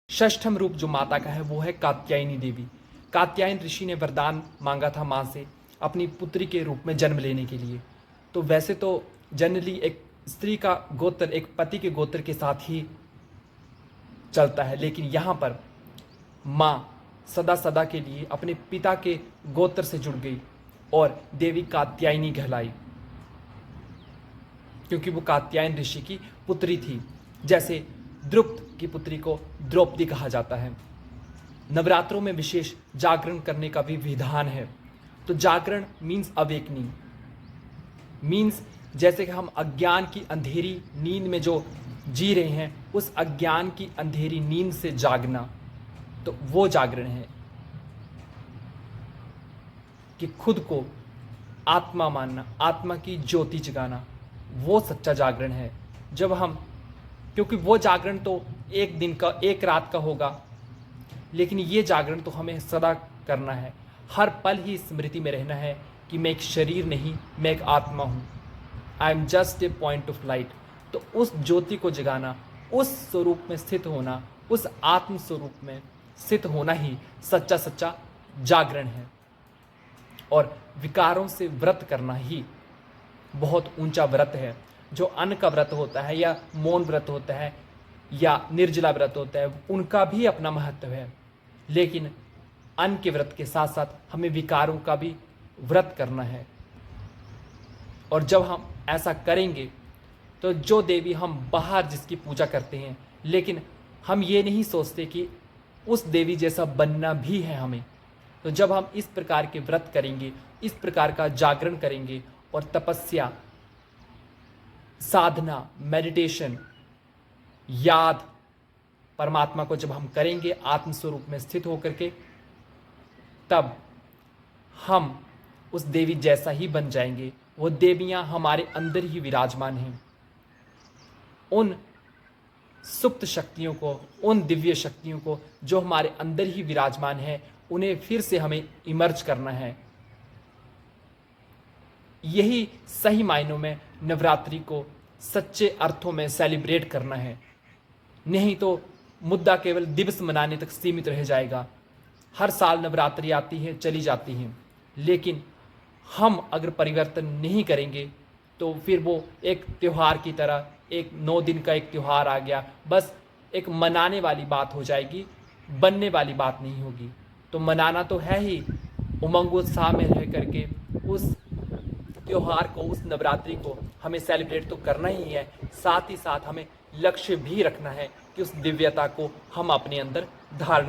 षष्ठम रूप जो माता का है वो है कात्यायनी देवी। कात्यायन ऋषि ने वरदान मांगा था माँ से अपनी पुत्री के रूप में जन्म लेने के लिए। तो वैसे तो जनरली एक स्त्री का गोत्र एक पति के गोत्र के साथ ही चलता है, लेकिन यहाँ पर माँ सदा सदा के लिए अपने पिता के गोत्र से जुड़ गई और देवी कात्यायनी कहलाई, क्योंकि वो कात्यायन ऋषि की पुत्री थी। जैसे द्रुपद की पुत्री को द्रौपदी कहा जाता है। नवरात्रों में विशेष जागरण करने का भी विधान है। तो जागरण मीन्स अवेकनिंग, मीन्स जैसे कि हम अज्ञान की अंधेरी नींद में जो जी रहे हैं, उस अज्ञान की अंधेरी नींद से जागना, तो वो जागरण है कि खुद को आत्मा मानना, आत्मा की ज्योति जगाना, वो सच्चा जागरण है। जब हम, क्योंकि वो जागरण तो एक दिन का, एक रात का होगा, लेकिन ये जागरण तो हमें सदा करना है। हर पल ही स्मृति में रहना है कि मैं एक शरीर नहीं, मैं एक आत्मा हूँ। I am just a point of light. तो उस ज्योति को जगाना, उस स्वरूप में स्थित होना, उस आत्म स्वरूप में स्थित होना ही सच्चा सच्चा जागरण है। और विकारों से व्रत करना ही बहुत ऊंचा व्रत है। जो अन्न का व्रत होता है या मौन व्रत होता है या निर्जला व्रत होता है, उनका भी अपना महत्व है, लेकिन अन्न के व्रत के साथ साथ हमें विकारों का भी व्रत करना है। और जब हम ऐसा करेंगे तो जो देवी हम बाहर जिसकी पूजा करते हैं, लेकिन हम ये नहीं सोचते कि उस देवी जैसा बनना भी है हमें। तो जब हम इस प्रकार के व्रत करेंगे, इस प्रकार का जागरण करेंगे और तपस्या, साधना, मेडिटेशन, याद परमात्मा को जब हम करेंगे आत्म स्वरूप में स्थित होकर के, तब हम उस देवी जैसा ही बन जाएंगे। वो देवियां हमारे अंदर ही विराजमान हैं। उन सुप्त शक्तियों को, उन दिव्य शक्तियों को जो हमारे अंदर ही विराजमान है, उन्हें फिर से हमें इमर्ज करना है। यही सही मायनों में नवरात्रि को सच्चे अर्थों में सेलिब्रेट करना है। नहीं तो मुद्दा केवल दिवस मनाने तक सीमित रह जाएगा। हर साल नवरात्रि आती है, चली जाती हैं, लेकिन हम अगर परिवर्तन नहीं करेंगे तो फिर वो एक त्यौहार की तरह, एक 9 दिन का एक त्यौहार आ गया, बस एक मनाने वाली बात हो जाएगी, बनने वाली बात नहीं होगी। तो मनाना तो है ही, उमंग उत्साह में रह करके उस त्योहार को, उस नवरात्रि को हमें सेलिब्रेट तो करना ही है। साथ ही साथ हमें लक्ष्य भी रखना है कि उस दिव्यता को हम अपने अंदर धारण